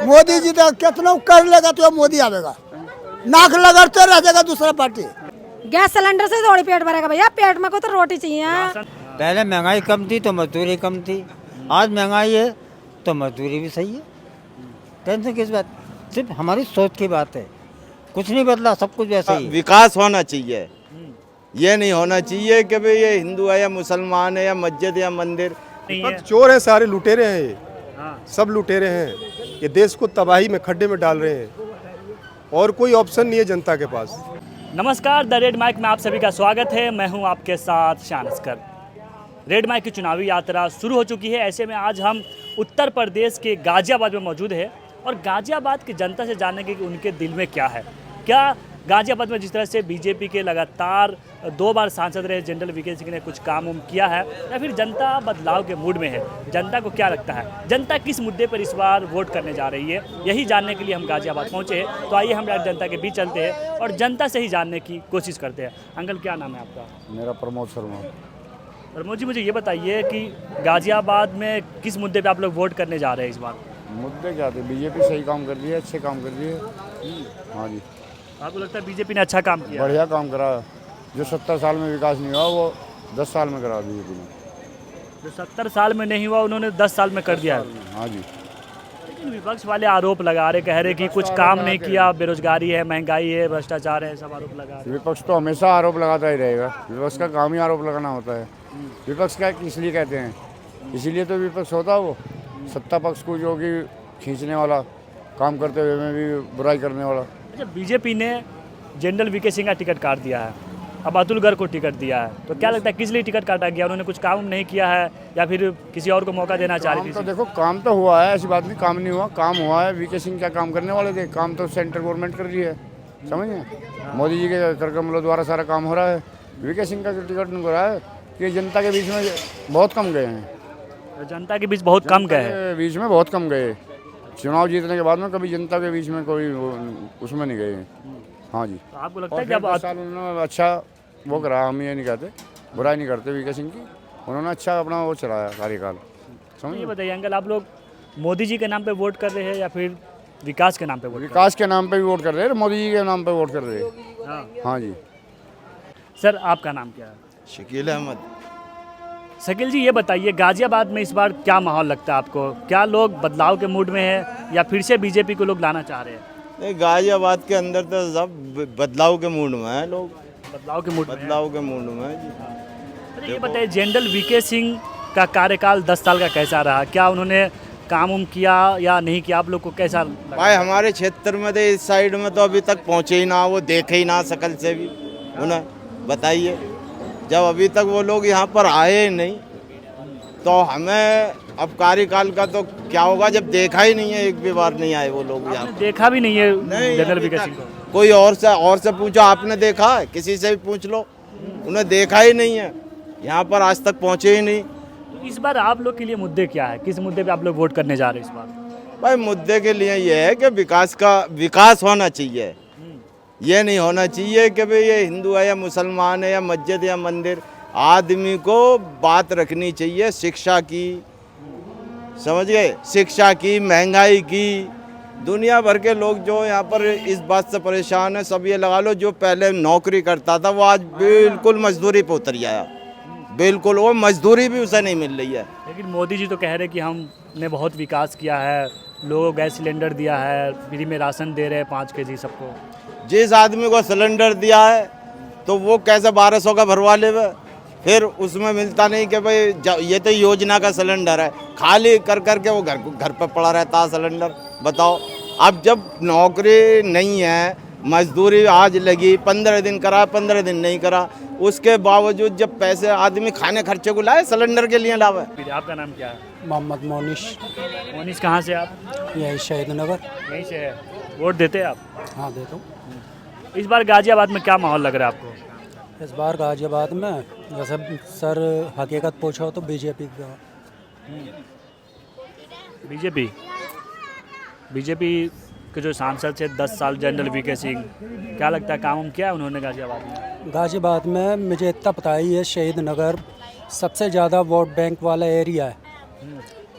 मोदी जी तो कितना कर लेगा तो मोदी आवेगा, नाक लगाते रह जाएगा दूसरा पार्टी। गैस सिलेंडर से थोड़ी पेट भरेगा भैया, पेट में को तो रोटी चाहिए। पहले महंगाई कम थी तो मजदूरी कम थी, आज महंगाई है तो मजदूरी भी सही है। टेंशन किस बात, सिर्फ हमारी सोच की बात है, कुछ नहीं बदला, सब कुछ वैसा ही है। विकास होना चाहिए, ये नहीं होना चाहिए कि भाई ये हिंदू है या मुसलमान है या मस्जिद या मंदिर। चोर है, सारे लुटेरे हैं ये, सब लुटेरे हैं, ये देश को तबाही में खड्डे में डाल रहे हैं और कोई ऑप्शन नहीं है जनता के पास। नमस्कार, द रेड माइक में आप सभी का स्वागत है। मैं हूं आपके साथ शान अस्कर। रेड माइक की चुनावी यात्रा शुरू हो चुकी है। ऐसे में आज हम उत्तर प्रदेश के गाजियाबाद में मौजूद है और गाजियाबाद की जनता से जानेंगे कि उनके दिल में क्या है। क्या गाजियाबाद में जिस तरह से बीजेपी के लगातार 2 बार सांसद रहे जनरल वीके सिंह ने कुछ काम किया है, या फिर जनता बदलाव के मूड में है? जनता को क्या लगता है, जनता किस मुद्दे पर इस बार वोट करने जा रही है, यही जानने के लिए हम गाजियाबाद पहुंचे हैं। तो आइए हम जनता के बीच चलते हैं और जनता से ही जानने की कोशिश करते हैं। अंकल, क्या नाम है आपका? मेरा प्रमोद शर्मा। प्रमोद जी, मुझे ये बताइए कि गाजियाबाद में किस मुद्दे पे आप लोग वोट करने जा रहे हैं इस बार? मुद्दे क्या थे? बीजेपी सही काम कर रही है, अच्छे काम कर रही है। हाँ जी। आपको लगता है बीजेपी ने अच्छा काम किया? बढ़िया काम करा। जो 70 साल में विकास नहीं हुआ वो 10 साल में करा बीजेपी ने। जो 70 साल में नहीं हुआ उन्होंने 10 साल में कर दिया है। हाँ जी। लेकिन विपक्ष वाले आरोप लगा रहे, कह रहे कि कुछ काम नहीं किया, बेरोजगारी है, महंगाई है, भ्रष्टाचार है, सब आरोप लगा रहे। विपक्ष तो हमेशा आरोप लगाता ही रहेगा, विपक्ष का काम ही आरोप लगाना होता है। विपक्ष क्या इसलिए कहते हैं, इसीलिए तो विपक्ष होता है वो, सत्ता पक्ष को जो कि खींचने वाला, काम करते हुए में भी बुराई करने वाला। अच्छा, बीजेपी ने जनरल वीके सिंह का टिकट काट दिया है, अब अतुल गर्ग को टिकट दिया है, तो क्या लगता है किस लिए टिकट काटा गया? उन्होंने कुछ काम नहीं किया है या फिर किसी और को मौका देना चाह रही थी? तो देखो, काम तो हुआ है, ऐसी बात नहीं काम नहीं हुआ, काम हुआ है। वीके सिंह क्या काम करने वाले थे? काम तो सेंट्रल गवर्नमेंट कर रही है, समझिए। मोदी जी के कार्यक्रमों द्वारा सारा काम हो रहा है। वीके सिंह का टिकट नहीं हो रहा है कि जनता के बीच में बहुत कम गए हैं। तो जनता के बीच बहुत कम गए हैं, बीच में बहुत कम गए। चुनाव जीतने के बाद में कभी जनता के बीच में कोई उसमें नहीं गए। हाँ जी। तो आपको लगता है कि अब 10 साल उन्होंने अच्छा वो करा, हम ये नहीं कहते, बुराई नहीं करते वीके सिंह की, उन्होंने अच्छा अपना वो चलाया कार्यकाल। ये बताइए अंकल, आप लोग मोदी जी के नाम पे वोट कर रहे हैं या फिर विकास के नाम पे वोट? विकास के नाम पे भी वोट कर रहे हैं, मोदी जी के नाम पे वोट कर रहे हैं। हाँ जी। सर, आपका नाम क्या है? शकील अहमद। शकील जी, ये बताइए गाजियाबाद में इस बार क्या माहौल लगता है आपको? क्या लोग बदलाव के मूड में है या फिर से बीजेपी को लोग लाना चाह रहे हैं? नहीं, गाजियाबाद के अंदर तो सब बदलाव के मूड में है लोग, बदलाव के मूड में बदलाव के मूड में है जी। अच्छा, ये बताइए जनरल वीके सिंह का कार्यकाल 10 साल का कैसा रहा? क्या उन्होंने काम किया या नहीं किया? आप लोग को कैसा लगा? भाई हमारे क्षेत्र में तो इस साइड में तो अभी तक पहुँचे ही ना, वो देखे ही ना शकल से भी उन्हें। बताइए, जब अभी तक वो लोग यहाँ पर आए नहीं तो हमें अब कार्यकाल का तो क्या होगा जब देखा ही नहीं है, एक भी बार नहीं आए वो लोग यहाँ। देखा भी नहीं है जनरल वीके सिंह को? कोई और से पूछो, आपने देखा है? किसी से भी पूछ लो, उन्हें देखा ही नहीं है, यहाँ पर आज तक पहुँचे ही नहीं। तो इस बार आप लोग के लिए मुद्दे क्या है? किस मुद्दे पे आप लोग वोट करने जा रहे हैं इस बार? भाई मुद्दे के लिए ये है कि विकास होना चाहिए, ये नहीं होना चाहिए कि भाई ये हिंदू है या मुसलमान है या मस्जिद या मंदिर। आदमी को बात रखनी चाहिए शिक्षा की, समझ गए, शिक्षा की, महंगाई की। दुनिया भर के लोग जो यहाँ पर इस बात से परेशान है, सब ये लगा लो, जो पहले नौकरी करता था वो आज बिल्कुल मजदूरी पे उतर आया, बिल्कुल वो मजदूरी भी उसे नहीं मिल रही है। लेकिन मोदी जी तो कह रहे कि हमने बहुत विकास किया है, लोगों को गैस सिलेंडर दिया है, फ्री में राशन दे रहे हैं 5 केजी सबको। जिस आदमी को सिलेंडर दिया है तो वो कैसे 1200 का भरवा ले, फिर उसमें मिलता नहीं कि भाई ये तो योजना का सिलेंडर है, खाली कर करके वो घर पर पड़ा रहता है सिलेंडर। बताओ, अब जब नौकरी नहीं है, मजदूरी आज लगी, 15 दिन करा, 15 दिन नहीं करा, उसके बावजूद जब पैसे आदमी खाने खर्चे को लाए, सिलेंडर के लिए लावे। आपका नाम क्या है? मोहम्मद मोनिश। मोनिश, कहाँ से आप? यही शहीद नगर। यहीं से है। वोट देते हैं आप? हाँ, देता हूँ। इस बार गाजियाबाद में क्या माहौल लग रहा है आपको? इस बार गाजियाबाद में जैसे सर हकीकत पूछो तो बीजेपी का। बीजेपी के जो सांसद थे 10 साल जनरल वीके सिंह, क्या लगता है काम किया है उन्होंने गाजियाबाद में? गाजियाबाद में मुझे इतना पता ही है, शहीद नगर सबसे ज़्यादा वोट बैंक वाला एरिया है।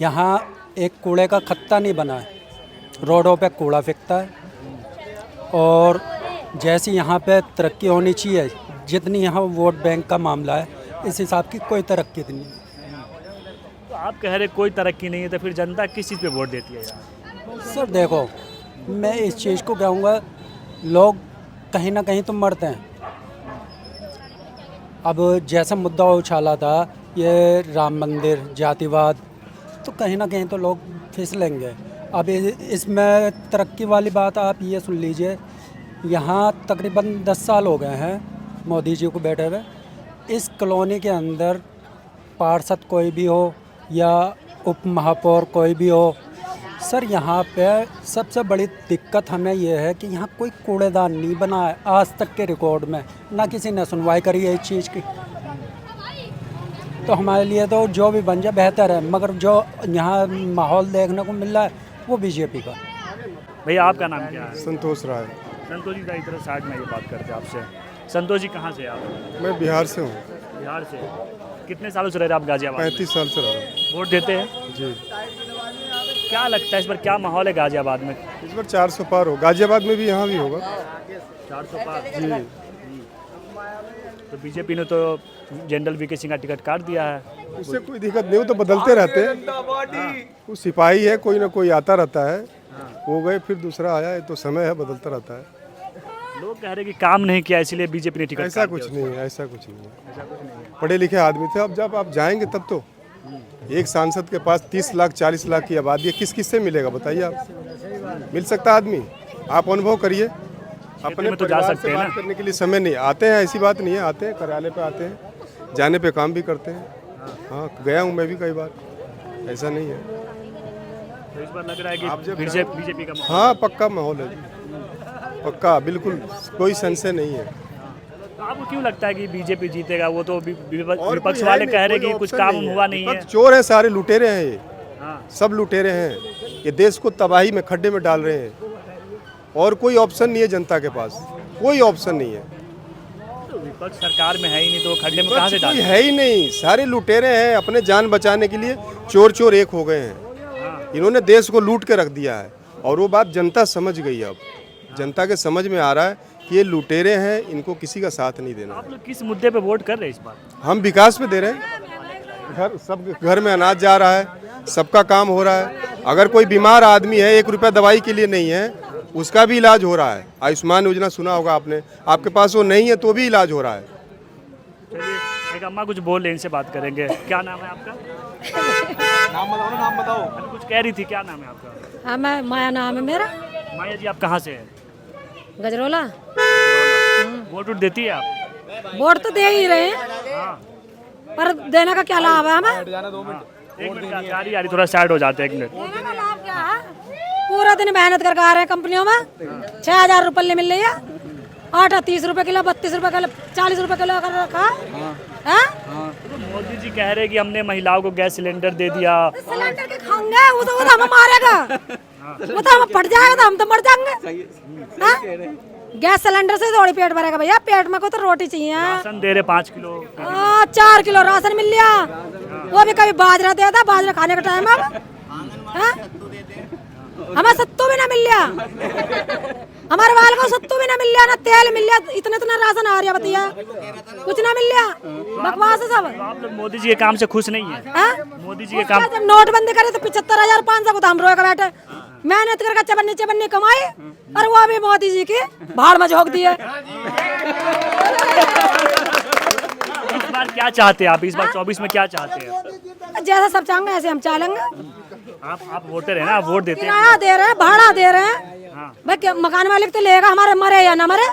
यहाँ एक कूड़े का खत्ता नहीं बना है, रोडों पे कूड़ा फेंकता है, और जैसी यहाँ पे तरक्की होनी चाहिए, जितनी यहाँ वोट बैंक का मामला है, इस हिसाब की कोई तरक्की नहीं है। तो आप कह रहे कोई तरक्की नहीं है, तो फिर जनता किस चीज़ पे वोट देती है यार? सर देखो, मैं इस चीज़ को कहूँगा, लोग कहीं ना कहीं तो मरते हैं। अब जैसा मुद्दा उछाला था ये राम मंदिर, जातिवाद, तो कहीं ना कहीं तो लोग फिसलेंगे। अब इसमें तरक्की वाली बात आप ये सुन लीजिए, यहाँ तकरीबन 10 साल हो गए हैं मोदी जी को बैठे हुए। इस कॉलोनी के अंदर पार्षद कोई भी हो या उप महापौर कोई भी हो, सर यहाँ पे सबसे बड़ी दिक्कत हमें यह है कि यहाँ कोई कूड़ेदान नहीं बना है आज तक के रिकॉर्ड में, ना किसी ने सुनवाई करी है इस चीज़ की। तो हमारे लिए तो जो भी बन जाए बेहतर है, मगर जो यहाँ माहौल देखने को मिल रहा है वो बीजेपी का। भैया आपका नाम क्या है? संतोष राय। संतोष जी, इधर साइड में ये बात करते हैं आपसे। संतोष जी कहाँ से आप? मैं बिहार से हूँ। बिहार से। कितने सालों से रह रहे हैं आप गाजियाबाद में? 35 साल से रहा हूँ। वोट देते हैं जी। क्या लगता है इस बार क्या माहौल है गाजियाबाद में? इस बार 400 पार हो, गाजियाबाद में भी, यहाँ भी होगा। 400 पार जी। तो बीजेपी ने तो जनरल वीके सिंह का टिकट काट दिया है। उससे कोई दिक्कत नहीं, वो तो बदलते रहते हैं। वो सिपाही है, कोई ना कोई आता रहता है, हो गए फिर दूसरा आया, ये तो समय है, बदलता रहता है। लोग कह रहे हैं कि काम नहीं किया इसलिए बीजेपी ने टिकट ऐसा कुछ नहीं है, ऐसा कुछ नहीं है। पढ़े लिखे आदमी थे, अब जब आप जाएंगे तब तो एक सांसद के पास 30 लाख 40 लाख की आबादी है, किस किस से मिलेगा बताइए आप? मिल सकता आदमी? आप अनुभव करिए। अपने में तो जा परिवार सकते से हैं बात ना। करने के लिए समय नहीं, आते हैं, ऐसी बात नहीं है, आते हैं, कार्यालय पे आते हैं, जाने पे काम भी करते हैं। हाँ, गया हूँ मैं भी कई बार, ऐसा नहीं है। तो इस बार लग रहा है आप कि जब फिर से बीजेपी का माहौल। हाँ, पक्का माहौल है जी, पक्का, बिल्कुल कोई संशय नहीं है। तो आपको क्यों लगता है कि बीजेपी जीतेगा? वो तो और विपक्ष कोई वाले है कह नहीं, रहे कोई कि कुछ ऑप्शन काम नहीं है। हुआ नहीं है। विपक्ष चोर हैं, सारे लुटेरे हैं ये, हाँ। सब लुटेरे हैं, ये देश को तबाही में, खड्डे में डाल रहे हैं, और कोई ऑप्शन नहीं है जनता के पास, कोई ऑप्शन नहीं है। तो विपक्ष सरकार में है ही नहीं, तो खड्डे में कहाँ से कोई डाले? है ही नहीं, सारे लुटेरे हैं, अपने जान बचाने के लिए चोर चोर एक हो गए हैं। इन्होंने देश को लूट के रख दिया है, और वो बात जनता समझ गई है। अब जनता के समझ में आ रहा है कि ये लुटेरे हैं, इनको किसी का साथ नहीं देना। आप लोग किस मुद्दे पे वोट कर रहे हैं इस बार? हम विकास पे दे रहे हैं, सब घर में अनाज जा रहा है, सबका काम हो रहा है। अगर कोई बीमार आदमी है, 1 रुपया दवाई के लिए नहीं है, उसका भी इलाज हो रहा है। आयुष्मान योजना सुना होगा आपने, आपके पास वो नहीं है तो भी इलाज हो रहा है। चलिए, एक अम्मा कुछ बोल रहे हैं, इनसे बात करेंगे। क्या नाम है आपका? नाम बताओ। अभी कुछ कह रही थी, क्या नाम है आपका? हाँ, मैं माया नाम है मेरा। माया जी, आप कहाँ से हैं? गजरोला। वोट देती है आप? वोट तो दे ही रहे हैं, पर देने का क्या लाभ है हमें? एक मिनट, गाड़ी आ रही, थोड़ा साइड हो जाते हैं, 1 मिनट। देने का लाभ क्या है? पूरा दिन मेहनत करके आ रहे हैं कंपनियों में, 6000 रुपये मिल रही है। आटा 30 रुपए किलो, 32 रुपए किलो, 40 रुपए किलो कर रखा है। तो मोदी जी कह रहे हैं कि हमने महिलाओं को गैस सिलेंडर दे दिया। सिलेंडर के खाएंगे, वो तो हमें मारेगा, वो तो हमें फट जाएगा, तो हम तो मर जाएंगे। हाँ? गैस सिलेंडर से थोड़ी पेट भरेगा भैया, पेट में को तो रोटी चाहिए। राशन दे रहे 5 किलो। 4 किलो राशन मिल लिया, वो भी कभी बाजरा देता, बाजरा खाने का टाइम अब। हमें सत्तू भी ना मिल लिया, हमारे बाल को सत्तू भी ना मिल लिया, ना तेल मिल लिया, इतना इतना राशन आ रहा बताइए, कुछ ना मिल लिया, बकवास है सब। तो आप लोग मोदी जी के काम से खुश नहीं है? मोदी जी के काम। जब नोटबंदी करे तो 75,500 को तो हम रोए के बैठे, मेहनत करके चबन्नी चबन्नी कमाई, और वो भी मोदी जी की भाड़ में झोंक दिए। इस बार क्या चाहते हैं आप? इस बार 24 में क्या चाहते हैं? जैसा सब चाहेंगे ऐसे हम चालेंगे। आप वोटर है ना, आप वोट देते हैं। किराया दे रहे हैं, भाड़ा दे रहे हैं, भाई मकान मालिक तो लेगा, हमारे मरे या ना मरे,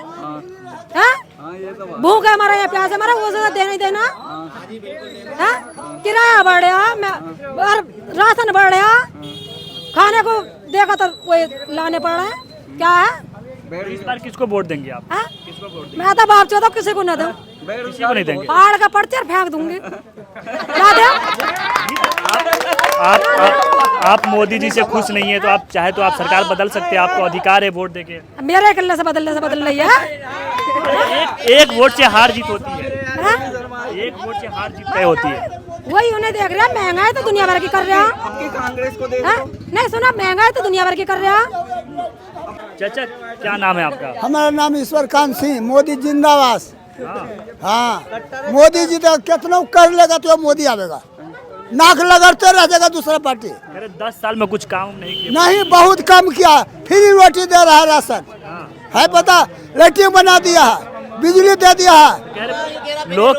भूखे मरे या प्यासे मरे, वो से देना ही देना। किराया बढ़ रहा, राशन बढ़ रहा, खाने को देखा तो कोई लाने पड़ रहे हैं, क्या है? इस बार किसको वोट देंगे आप? किसको वोट देंगे? मैं तो बाप चौथा किसी को न दूं, किसी को नहीं देंगे। पहाड़ का पर्चर फेंक दूंगी। क्या दे? आप मोदी जी से खुश नहीं है, तो आप चाहे तो आप सरकार बदल सकते हैं, आपको अधिकार है वोट देके। मेरे कल्ले से बदल रही है। एक वोट से हार जीत होती है, एक वोट से हार जीत तय होती है। वही उन्हें देख रहे हैं, महंगाई तो दुनिया भर की कर रहे हैं। आपकी कांग्रेस को दे हाँ? नहीं सुना, महंगाई तो दुनिया भर की कर रहे हैं। चाचा क्या नाम है आपका? हमारा नाम ईश्वर कांत सिंह। मोदी जिंदाबाद। हाँ, मोदी जी तो कितना कर लेगा तो मोदी आवेगा, नाक लगाते रह जाएगा दूसरा पार्टी। मेरे 10 साल में कुछ काम नहीं किया। नहीं, बहुत कम किया। फ्री रोटी दे रहा है, राशन है पता, लैट्रिन बना दिया है, बिजली दे दिया है। लोग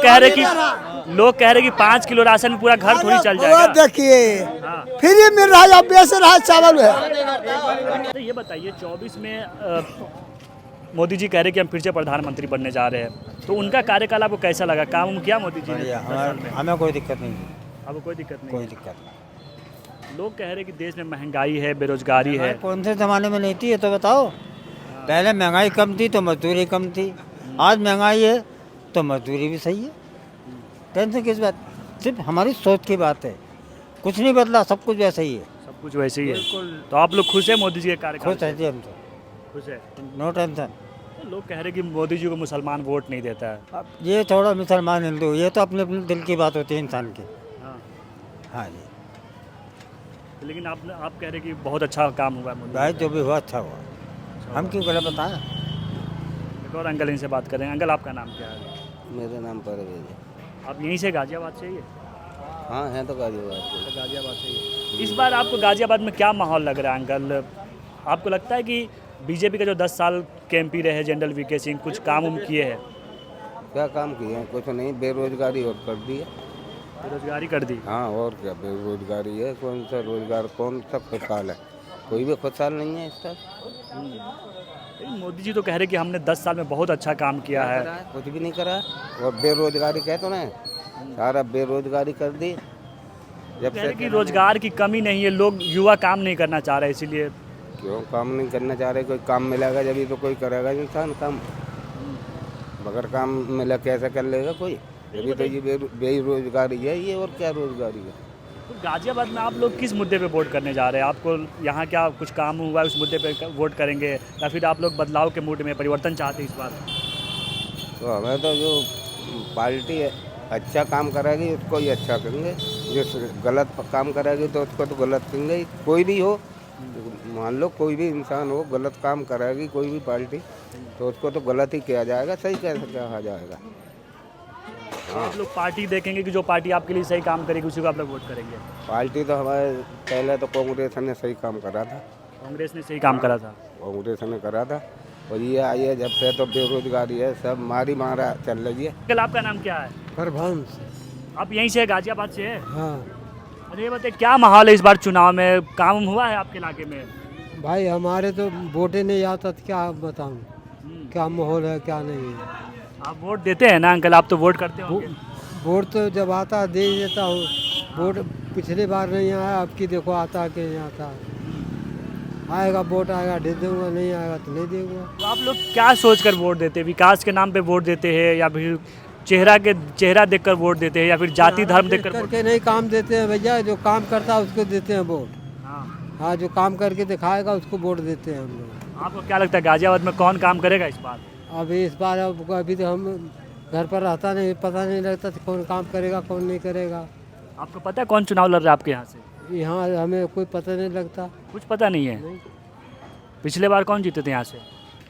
कह रहे कि 5 किलो राशन में पूरा घर थोड़ी चल वो जाएगा। देखिए फ्री मिल रहा है, अब बेच रहा है चावल है। तो ये बताइए 24 में मोदी जी कह रहे कि हम फिर से प्रधानमंत्री बनने जा रहे हैं, तो उनका कार्यकाल आपको कैसा लगा? काम किया मोदी जी ने? 10 साल में? हमें कोई दिक्कत नहीं, आपको कोई दिक्कत नहीं? कोई दिक्कत नहीं। लोग कह रहे कि देश में महंगाई है, बेरोजगारी है। कौन से ज़माने में नहीं थी ये तो बताओ। पहले महंगाई कम थी तो मजदूरी कम थी, आज महंगाई है तो मजदूरी भी सही है। टेंशन किस बात, सिर्फ हमारी सोच की बात है, कुछ नहीं बदला, सब कुछ वैसा ही है। सब कुछ वैसे ही है। तो आप लोग खुश है मोदी जी के कार्यकाल खुश है जी, हम तो खुश है? No tension. लोग कह रहे कि मोदी जी को मुसलमान वोट नहीं देता है। अब ये थोड़ा मुसलमान हिंदू, ये तो अपने अपने दिल की बात होती है इंसान की। हाँ। हाँ जी लेकिन आप कह रहे कि बहुत अच्छा काम हुआ है मोदी भाई, जी जो भी हुआ अच्छा हुआ, हम क्यों गलत बताएं। का। एक और अंकल इनसे बात करें। अंकल आपका नाम क्या है? मेरा नाम परवेज है। आप यहीं से गाजियाबाद से ही है? हाँ है तो गाजियाबाद के। तो गाजियाबाद से ही है। इस बार आपको गाजियाबाद में क्या माहौल लग रहा है अंकल? आपको लगता है कि बीजेपी का जो 10 साल के एमपी रहे जनरल वीके सिंह कुछ काम किए हैं? क्या काम किए हैं? कुछ नहीं, बेरोजगारी और कर दी है। बेरोजगारी कर दी। हाँ और क्या, बेरोजगारी है। कौन सा रोजगार, कौन सा खुशहाल है? कोई भी खुशहाल नहीं है इस तरह। लेकिन मोदी जी तो कह रहे कि हमने 10 साल में बहुत अच्छा काम किया है। कुछ भी नहीं करा। और बेरोजगारी कह तो ना, सारा बेरोजगारी कर दी। जब कह रहे से कि रोजगार की कमी नहीं है, लोग युवा काम नहीं करना चाह रहे, इसीलिए। क्यों काम नहीं करना चाह रहे? कोई काम मिलेगा जब ही तो कोई करेगा इंसान काम। बगैर काम मिला कैसे कर लेगा कोई? जब तो ये बेरोजगारी है ये, और क्या रोजगारी है? तो गाजियाबाद में आप लोग किस मुद्दे पे वोट करने जा रहे हैं? आपको यहाँ क्या कुछ काम हुआ है उस मुद्दे पे वोट करेंगे, या फिर आप लोग बदलाव के मूड में परिवर्तन चाहते हैं इस बार? तो हमें तो जो पार्टी अच्छा काम करेगी उसको ही अच्छा करेंगे, जो गलत काम करेगी तो उसको तो गलत कहेंगे। कोई भी हो, मान लो कोई भी इंसान हो, गलत काम करेगी कोई भी पार्टी तो उसको तो गलत ही किया जाएगा, सही कैसे कहा जाएगा? आप लोग पार्टी देखेंगे कि जो पार्टी आपके लिए सही काम करेगी उसी को आप लोग वोट करेंगे? पार्टी तो हमारे पहले तो कांग्रेस ने सही काम करा था। कांग्रेस ने सही काम करा था। कांग्रेस ने करा था, और ये आई है जब से तो बेरोजगारी है, सब मारी मारा चल रही है। कल आपका नाम क्या है? प्रभांश। आप यहीं से गाजियाबाद से है? हाँ अरे ये बताइए क्या माहौल है इस बार चुनाव में? काम हुआ है आपके इलाके में? भाई, हमारे तो वोटे नहीं आता तो क्या बताऊँ क्या माहौल है क्या नहीं है। आप वोट देते हैं ना अंकल? आप तो वोट करते हो? वोट तो जब आता है दे ही देता हूँ। वोट पिछले बार नहीं आया, अब की देखो आता है कि नहीं आता। आएगा वोट आएगा दे दूँगा, नहीं आएगा तो नहीं दूँगा। तो आप लोग क्या सोचकर वोट देते हैं? विकास के नाम पे वोट देते हैं, या फिर चेहरा देखकर वोट देते हैं, या फिर जाति धर्म देखकर वोट? करके नहीं काम देते हैं भैया, जो काम करता है उसको देते हैं वोट। हाँ, जो काम करके दिखाएगा उसको वोट देते हैं हम लोग। आपको क्या लगता है गाजियाबाद में कौन काम करेगा इस बार? अभी इस बार अभी तो हम घर पर रहता नहीं, पता नहीं लगता तो कौन काम करेगा कौन नहीं करेगा। आपको पता है कौन चुनाव लड़ रहा है आपके यहाँ से? यहाँ हमें कोई पता नहीं लगता। कुछ पता नहीं है? पिछले बार कौन जीते थे यहाँ से?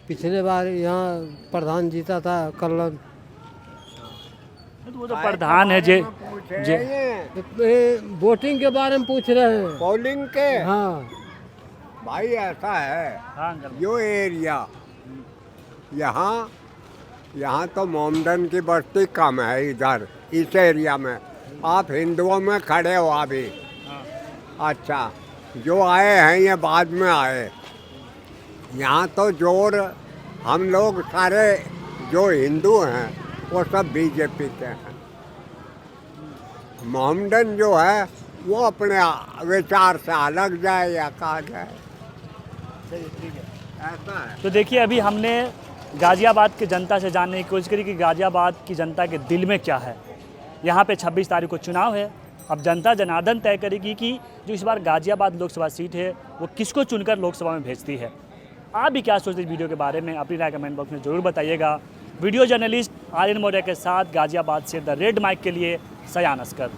पिछले बार यहाँ प्रधान जीता था कल्लन। तो वो तो प्रधान है जे वोटिंग के बारे में पूछ रहे हैं। पोलिंग के? हाँ भाई ऐसा है, हाँ अंकल। जो एरिया यहाँ तो मोमडन की बस्ती कम है इधर इस एरिया में। आप हिंदुओं में खड़े हो अभी। अच्छा, जो आए हैं ये बाद में आए। यहाँ तो जोर हम लोग सारे जो हिंदू हैं वो सब बीजेपी के हैं। मोहम्मदन जो है वो अपने विचार से अलग जाए या कहा जाए, ऐसा है। तो देखिए अभी हमने गाजियाबाद की जनता से जानने की कोशिश करी कि गाजियाबाद की जनता के दिल में क्या है। यहाँ पे 26 तारीख को चुनाव है। अब जनता जनार्दन तय करेगी कि जो इस बार गाजियाबाद लोकसभा सीट है वो किसको चुनकर लोकसभा में भेजती है। आप भी क्या सोचते हैं इस वीडियो के बारे में? अपनी राय कमेंट बॉक्स में ज़रूर बताइएगा। वीडियो जर्नलिस्ट आर्यन मौर्य के साथ गाजियाबाद से द रेड माइक के लिए सयान अस्कर।